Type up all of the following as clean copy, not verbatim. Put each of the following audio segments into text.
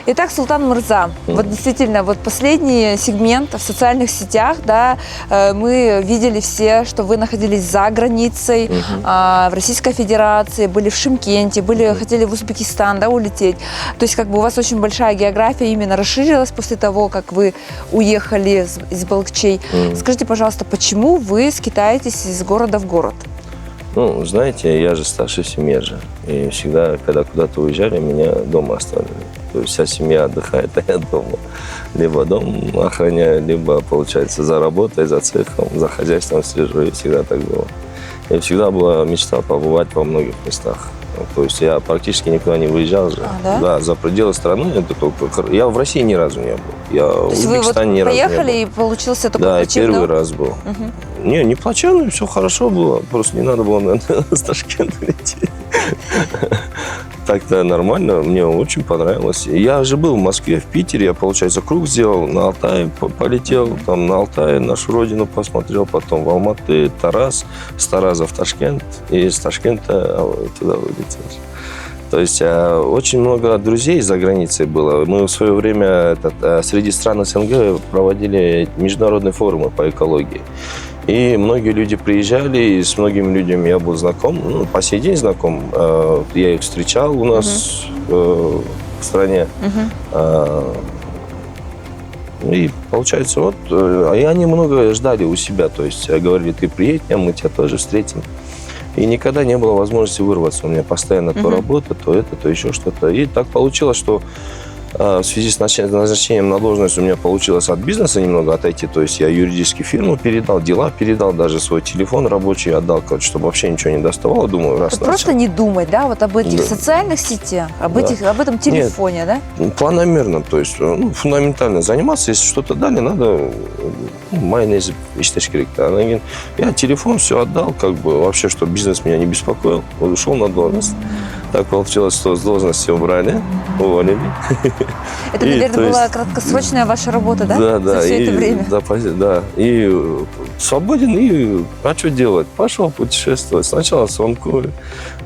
Итак, Султан Мырза, вот действительно, вот последний сегмент в социальных сетях, да, мы видели все, что вы находились за границей, в Российской Федерации, были в Шымкенте, хотели в Узбекистан, да, улететь. То есть как бы у вас очень большая география именно расширилась после того, как вы уехали из Балыкчей. Скажите, пожалуйста, почему вы скитаетесь из города в город? Ну, знаете, я же старший в семье же. И всегда, когда куда-то уезжали, меня дома оставили. То есть вся семья отдыхает, а я дома. Либо дом охраняю, либо, получается, за работой, за цехом, за хозяйством слежу. И всегда так было. И всегда была мечта побывать во многих местах. То есть я практически никуда не выезжал же. Да? Да, за пределы страны. Я в России ни разу не был. Я в Узбекистане ни разу не был. Поехали и получился такой Да, плачевный... первый раз был. Не плачевный, все хорошо было. Просто не надо было, наверное, с Ташкента лететь. Так-то нормально, мне очень понравилось. Я же был в Москве, в Питере, я, получается, круг сделал, на Алтай полетел, там на Алтай нашу родину посмотрел, потом в Алматы, Тараз, с Тараза в Ташкент, и с Ташкента туда вылетел. То есть очень много друзей за границей было. Мы в свое время среди стран СНГ проводили международные форумы по экологии. И многие люди приезжали, и с многими людьми я был знаком, ну, по сей день знаком. Я их встречал у нас в стране. И получается, вот, и они много ждали у себя. То есть говорили, ты приедь, мы тебя тоже встретим. И никогда не было возможности вырваться. У меня постоянно то работа, то это, то еще что-то. И так получилось, что в связи с назначением на должность у меня получилось от бизнеса немного отойти. То есть я юридически фирму передал, дела передал, даже свой телефон рабочий отдал, чтобы вообще ничего не доставало. Думаю, раз просто не думать, да, вот об этих социальных сетях, об этом телефоне, Нет, да? Планомерно, то есть фундаментально заниматься. Если что-то дали, надо майонез иштеш керек. Я телефон все отдал, как бы вообще, чтобы бизнес меня не беспокоил. Ушел на должность. Так получилось, что с должности убрали, уволили. Это, наверное, была краткосрочная ваша работа, да? Да, за все это время? Да, и свободен, и что делать? Пошел путешествовать. Сначала с Онкой,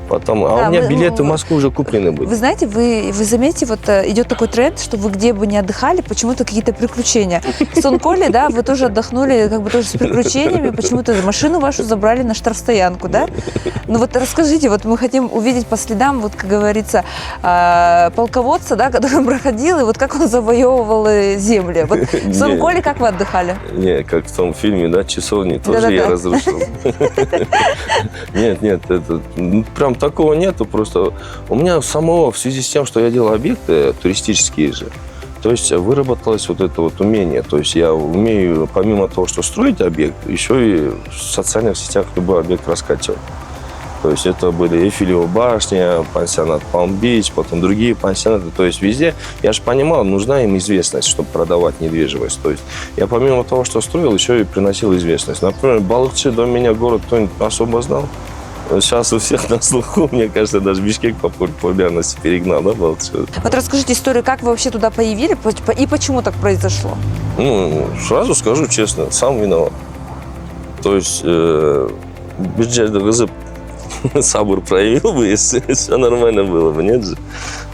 потом... А у меня билеты в Москву уже куплены были. Вы знаете, вы заметите, вот идет такой тренд, что вы где бы ни отдыхали, почему-то какие-то приключения. С Онколи, да, вы тоже отдохнули, как бы тоже с приключениями, почему-то машину вашу забрали на штрафстоянку, да? Ну вот расскажите, вот мы хотим увидеть по следам, вот, как говорится, полководца, да, который проходил, и вот как он завоевывал земли. Вот с Онколи как вы отдыхали? Не, как в том фильме, да, часовни тоже я разрушил. Нет, это прям такого нету, просто у меня самого в связи с тем, что я делал объекты туристические же, то есть выработалось вот это вот умение, то есть я умею помимо того, что строить объект, еще и в социальных сетях любой объект раскачивать. То есть это были Эйфелева башня, пансионат Палм-Бич, потом другие пансионаты. То есть везде, я же понимал, нужна им известность, чтобы продавать недвижимость. То есть я помимо того, что строил, еще и приносил известность. Например, Балыкчи до меня город кто-нибудь особо знал. Сейчас у всех на слуху, мне кажется, даже Бишкек по популярности перегнал, да, Балыкчи? Вот расскажите историю, как вы вообще туда появились и почему так произошло? Ну, сразу скажу честно, сам виноват. То есть бюджет ДВЗ сабур проявил бы, если все нормально было бы, нет же.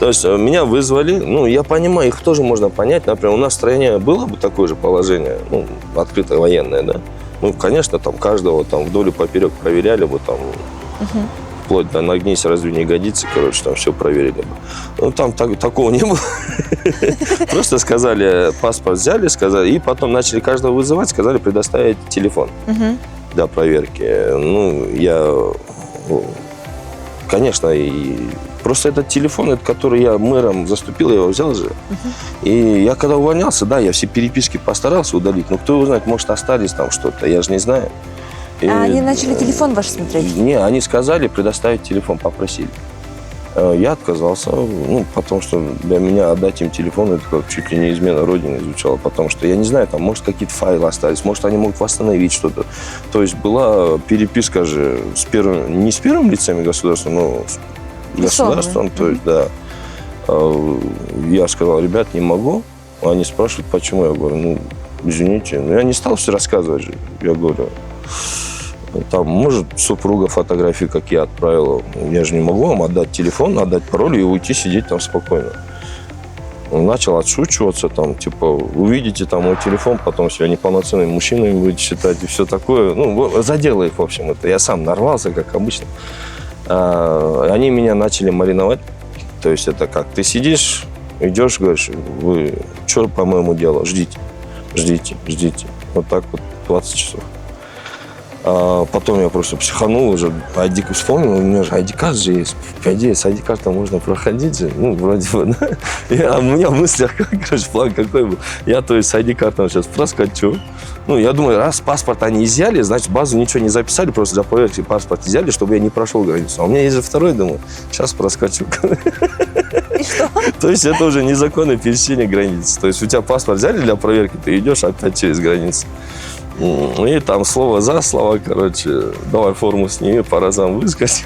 То есть меня вызвали, ну, я понимаю, их тоже можно понять. Например, у нас в стране было бы такое же положение, ну, открытое военное, да. Ну, конечно, там каждого там вдоль и поперек проверяли бы, там, вплоть до нагнись, разве не годится, короче, там все проверили бы. Ну, там такого не было. Просто сказали, паспорт взяли, сказали, и потом начали каждого вызывать, сказали предоставить телефон для проверки. Ну, конечно, и просто этот телефон, который я мэром заступил, я его взял же. И я когда увольнялся, да, я все переписки постарался удалить. Но кто его знает, может, остались там что-то, я же не знаю. И, они начали телефон ваш смотреть? Не, они сказали предоставить телефон, попросили. Я отказался, ну, потому что для меня отдать им телефон, это как чуть ли не измена Родины звучало, потому что, я не знаю, там, может, какие-то файлы остались, может, они могут восстановить что-то. То есть была переписка же не с первым лицами государства, но с государством, то есть, да. Я сказал, ребят, не могу. Они спрашивают, почему. Я говорю, ну, извините. Но я не стал все рассказывать же. Я говорю, там, может, супруга фотографии, как я отправил. Я же не могу вам отдать телефон, отдать пароль и уйти сидеть там спокойно. начал отшучиваться, там, типа, увидите там мой телефон, потом себя неполноценными мужчинами будете считать и все такое. Ну, задело их, в общем, это. Я сам нарвался, как обычно. Они меня начали мариновать. То есть это как? Ты сидишь, идешь, говоришь, вы что по моему делу? Ждите. Вот так вот 20 часов. Потом я просто психанул, уже ID вспомнил, у меня же ID-карт же есть. По идее, с ID-картом можно проходить же. Ну, вроде бы, да. У меня в мыслях, короче, план какой был. Я, то есть, с ID-картом сейчас проскочу. Ну, я думаю, раз паспорт они изъяли, значит, базу ничего не записали, просто для проверки паспорт изъяли, чтобы я не прошел границу. А у меня есть же второй, думаю, сейчас проскочу. И что? То есть это уже незаконное пересечение границы. То есть у тебя паспорт взяли для проверки, ты идешь опять через границу. И там слово за слово, короче, давай форму сними, по разам выскочи.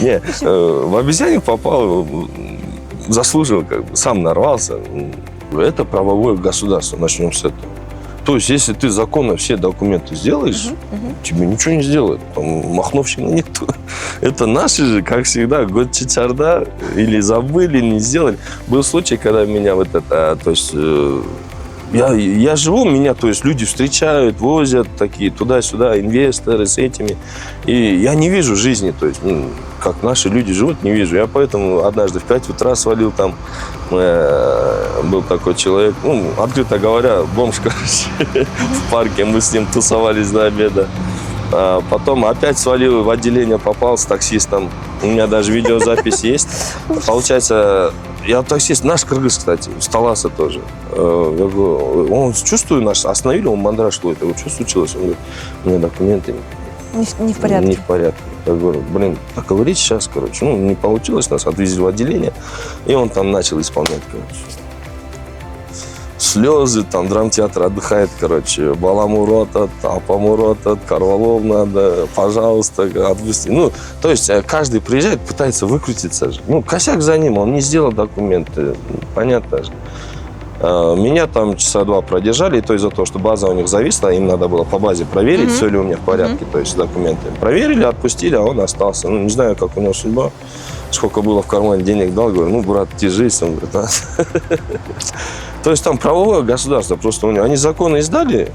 Не, в обезьянник попал, заслужил, как бы, сам нарвался. Это правовое государство, начнем с этого. То есть, если ты законно все документы сделаешь, тебе ничего не сделают. Там махновщина никто. Это наши же, как всегда, год чичарда, или забыли, или не сделали. Был случай, когда меня вот это, то есть, я живу, меня, то есть, люди встречают, возят такие туда-сюда, инвесторы с этими. И я не вижу жизни, то есть, как наши люди живут, не вижу. Я поэтому однажды в 5 утра свалил там. Был такой человек, открыто говоря, бомж, короче, в парке. Мы с ним тусовались до обеда. Потом опять свалил в отделение, попал с таксистом. У меня даже видеозапись есть. Получается, я таксист, наш кыргыз, кстати, с Таласа тоже. Я говорю, он чувствую, нас остановили, он мандраж ловит. Я говорю, что случилось? Он говорит, у меня документы не в порядке. Не в порядке. Я говорю, так говорить сейчас, короче. Не получилось, нас отвезли в отделение. И он там начал исполнять, короче. Слезы, там драмтеатр отдыхает, короче. Баламурота, Апамурота, Карвалов надо, пожалуйста, отвезти. То есть каждый приезжает, пытается выкрутиться же. Косяк за ним, он не сделал документы. Понятно же. Меня там часа 2 продержали, и то из-за того, что база у них зависла, им надо было по базе проверить, все ли у меня в порядке, то есть документы. Проверили, отпустили, а он остался. Не знаю, как у него судьба, сколько было в кармане денег дал, говорю, брат, держись, он говорит, То есть там правовое государство, просто у него, они законы издали,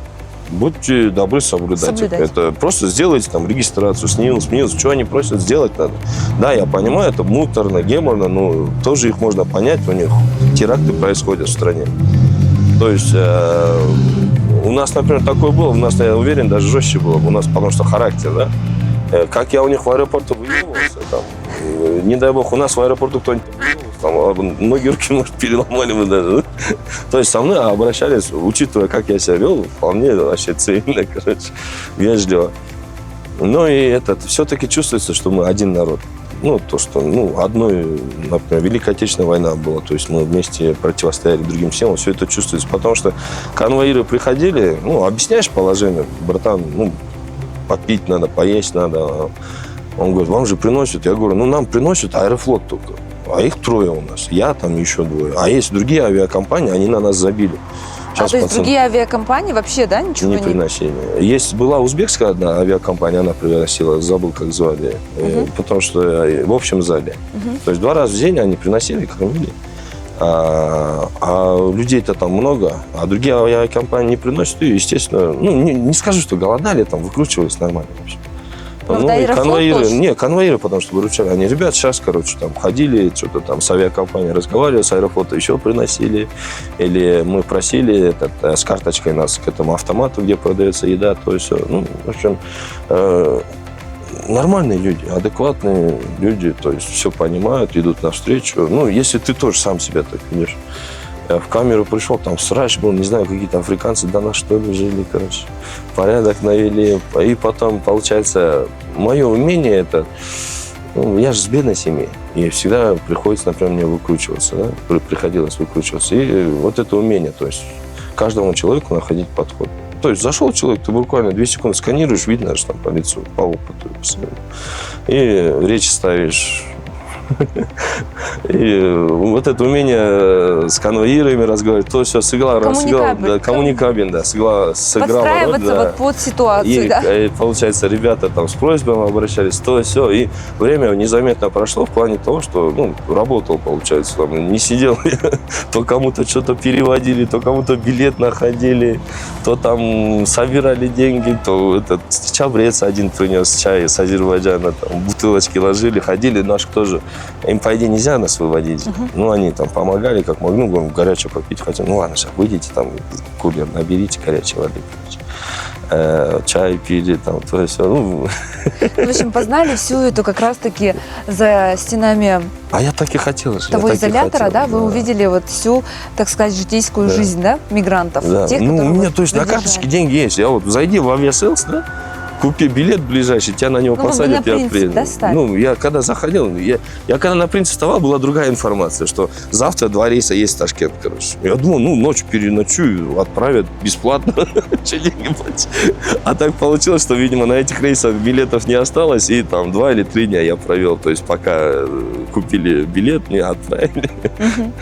будьте добры соблюдать. Это просто сделайте там регистрацию, СНИЛС, что они просят, сделать надо. Да, я понимаю, это муторно, геморно, но тоже их можно понять, у них теракты происходят в стране. То есть у нас, например, такое было, у нас, я уверен, даже жестче было, у нас, потому что характер, да. Как я у них в аэропорту выебывался, там, не дай бог, у нас в аэропорту кто-нибудь там, ноги, руки, может, переломали бы даже. То есть со мной обращались, учитывая, как я себя вел, вполне вообще цивильно, короче, вежливо. И все-таки чувствуется, что мы один народ. То, что, одной, например, Великая Отечественная война была, то есть мы вместе противостояли другим силам, все это чувствуется, потому что конвоиры приходили, объясняешь положение, братан, попить надо, поесть надо. Он говорит, вам же приносят. Я говорю, нам приносят Аэрофлот только. А их 3 у нас. Я там еще 2. А есть другие авиакомпании, они на нас забили. Сейчас, то есть другие авиакомпании вообще, да, ничего не приносили? Была узбекская одна авиакомпания, она приносила, забыл, как звали, потому что в общем зале. То есть 2 раза в день они приносили, кормили. А людей-то там много, а другие авиакомпании не приносят. И, естественно, не скажу, что голодали, там выкручивались нормально вообще. Конвоиры, потому что выручали. Они, ребят, сейчас, короче, там ходили, что-то там с авиакомпанией разговаривали, с Аэрофлота еще приносили. Или мы просили с карточкой нас к этому автомату, где продается еда, то есть все. В общем, нормальные люди, адекватные люди, то есть все понимают, идут навстречу. Если ты тоже сам себя так ведешь. Я в камеру пришел, там срач был, не знаю, какие-то африканцы до нас, что ли, жили, короче. Порядок навели. И потом, получается, мое умение это... я же с бедной семьи. И всегда приходится, например, мне выкручиваться, да? Приходилось выкручиваться. И вот это умение, то есть каждому человеку находить подход. То есть зашел человек, ты буквально 2 секунды сканируешь, видно, что там по лицу, по опыту. И речь ставишь И вот это умение с конвоирами разговаривать, то все сыграл, да, коммуникабель, да, сыграл подстраиваться да. вот под ситуацию, и, да? И, получается, ребята там с просьбами обращались, то все, и время незаметно прошло в плане того, что, ну, работал, получается, там, не сидел, то кому-то что-то переводили, то кому-то билет находили, то там собирали деньги, то этот чабрец один принес чай с Азербайджана, там, бутылочки ложили, ходили, наши тоже, им, по идее, нельзя нас выводить, ну, они там помогали, как могли, ну, говорим, горячее попить хотим, ну, ладно, сейчас выйдите, там, кулер наберите горячей воды, чай пили, там, то есть, ну... В общем, познали всю эту как раз-таки за стенами А я так и хотел. Того изолятора, да? Вы увидели вот всю, так сказать, житейскую жизнь, да, мигрантов? Да. Тех, Ну, у меня, вот то есть, на карточке деньги есть. Я вот зайди в авиаселс, да, купи билет ближайший, тебя на него посадят, я приеду. Ну, я когда заходил, я когда на принцип вставал, была другая информация, что завтра 2 рейса есть в Ташкент, короче. Я думал, ну, ночью переночую, отправят бесплатно, что деньги платить. А так получилось, что, видимо, на этих рейсах билетов не осталось, и там 2 или 3 дня я провел. То есть, пока купили билет, мне отправили.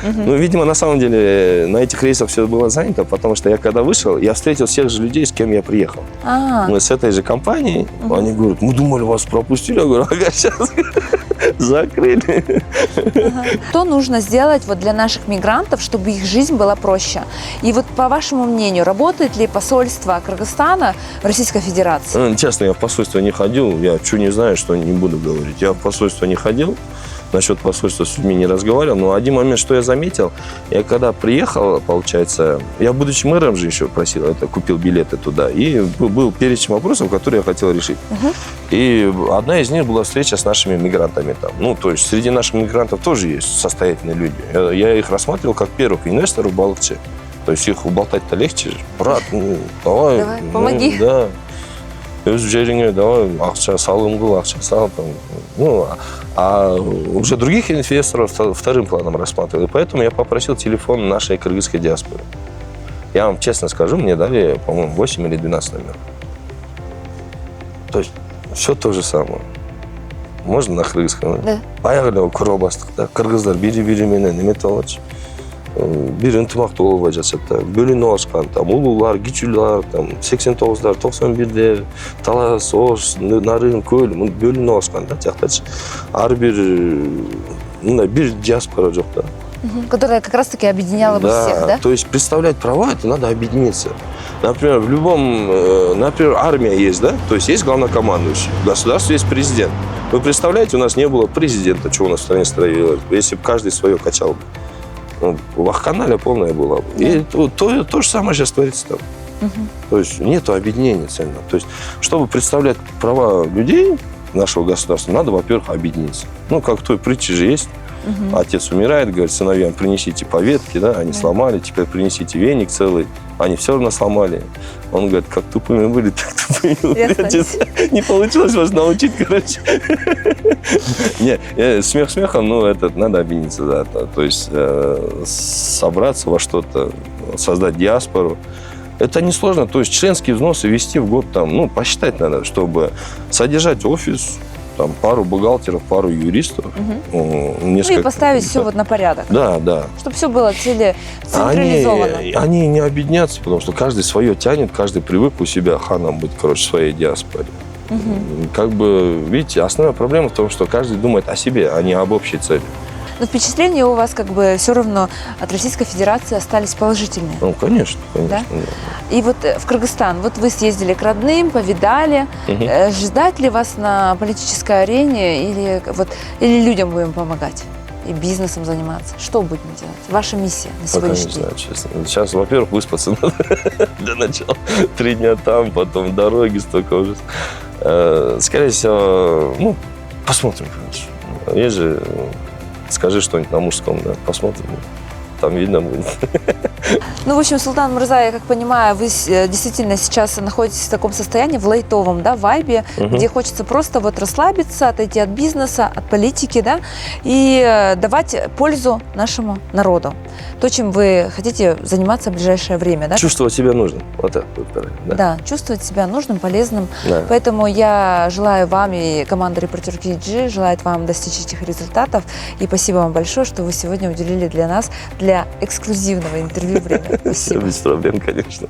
Ну, видимо, на самом деле, на этих рейсах все было занято, потому что я когда вышел, я встретил всех же людей, с кем я приехал. Мы с этой же компанией. Они говорят, мы думали, вас пропустили. Я говорю, ага, сейчас закрыли. Что нужно сделать вот для наших мигрантов, чтобы их жизнь была проще? И вот по вашему мнению, работает ли посольство Кыргызстана в Российской Федерации? Честно, я в посольство не ходил. Я что не знаю, что не буду говорить. Я в посольство не ходил. Насчет посольства с людьми не разговаривал. Но один момент, что я заметил, я когда приехал, получается, я, будучи мэром же еще просил, это, купил билеты туда, и был перечень вопросов, которые я хотел решить. И одна из них была встреча с нашими мигрантами там. Ну, то есть среди наших мигрантов тоже есть состоятельные люди. Я их рассматривал как первых инвесторов в Балыкче. То есть их уболтать-то легче. Брат, ну, давай помоги. Да. Өз жеріңе давай ақша салым қыл, ақша сал. Ну, а уже других инвесторов вторым планом рассматривал. И поэтому я попросил телефон нашей кыргызской диаспоры. Я вам честно скажу, мне дали, по-моему, 8 или 12 номеров. То есть все то же самое. Можно на кыргызском? Да. Аяғында көре бастық та. Кыргыздар бири-бирименен неметіп алады. Bir ынтымақты болбай жатышат да. Бөлініп алышқан, там, улуулар, кичүүлөр, там, 89-дар, 91-дер, Талас, Ош, Нарын, Көл, бөлініп алышқан да, жақтачы. Ар бир диаспора жоқ да. Которая как раз-таки объединяла бы всех, да? То есть представлять права, это надо объединиться. Например, в любом, например, армия есть, да? То есть есть главнокомандующий, в государстве есть президент. Вы представляете, у нас не было президента, что у нас в стране строилось, если бы каждый свое качал бы. Вахханалия полная была. Да. И то же самое сейчас творится там. То есть нету объединения цельного. То есть, чтобы представлять права людей нашего государства, надо, во-первых, объединиться. Ну, как в той притче же есть. Отец умирает, говорит, сыновьям, принесите по ветке, да, они сломали, теперь принесите веник целый, они все равно сломали. Он говорит, как тупыми были, так тупыми умрете. Не получилось вас научить, короче. Не, смех смехом, но это надо объединиться, да. То есть собраться во что-то, создать диаспору. Это несложно, то есть членские взносы вести в год там, ну, посчитать надо, чтобы содержать офис, там, пару бухгалтеров, пару юристов. Несколько, ну и поставить все вот на порядок. Да, да. Чтобы все было централизовано. Они не объединятся, потому что каждый свое тянет, каждый привык у себя ханом быть, короче, в своей диаспоре. Как бы, видите, основная проблема в том, что каждый думает о себе, а не об общей цели. Но впечатления у вас как бы все равно от Российской Федерации остались положительные. Ну, конечно, конечно. Да? Да. И вот в Кыргызстан, вот вы съездили к родным, повидали. Ждать ли вас на политической арене или людям будем помогать? И бизнесом заниматься? Что будем делать? Ваша миссия на сегодняшний день? Пока не знаю, честно. Сейчас, во-первых, выспаться надо для начала. 3 дня там, потом дороги, столько уже. Скорее всего, ну, посмотрим, конечно. Есть же... Скажи что-нибудь на мужском, да, посмотрим. там видно будет. Ну, в общем, Султан Мурза, я как понимаю, вы действительно сейчас находитесь в таком состоянии, в лайтовом, да, вайбе, где хочется просто вот расслабиться, отойти от бизнеса, от политики, да, и давать пользу нашему народу. То, чем вы хотите заниматься в ближайшее время, да? Чувствовать себя нужным. Вот так вот, правильно. Да. Да, чувствовать себя нужным, полезным. Да. Поэтому я желаю вам и команда «Репортер KG» желает вам достичь этих результатов. И спасибо вам большое, что вы сегодня уделили для нас, для эксклюзивного интервью время. Спасибо. Без проблем, конечно.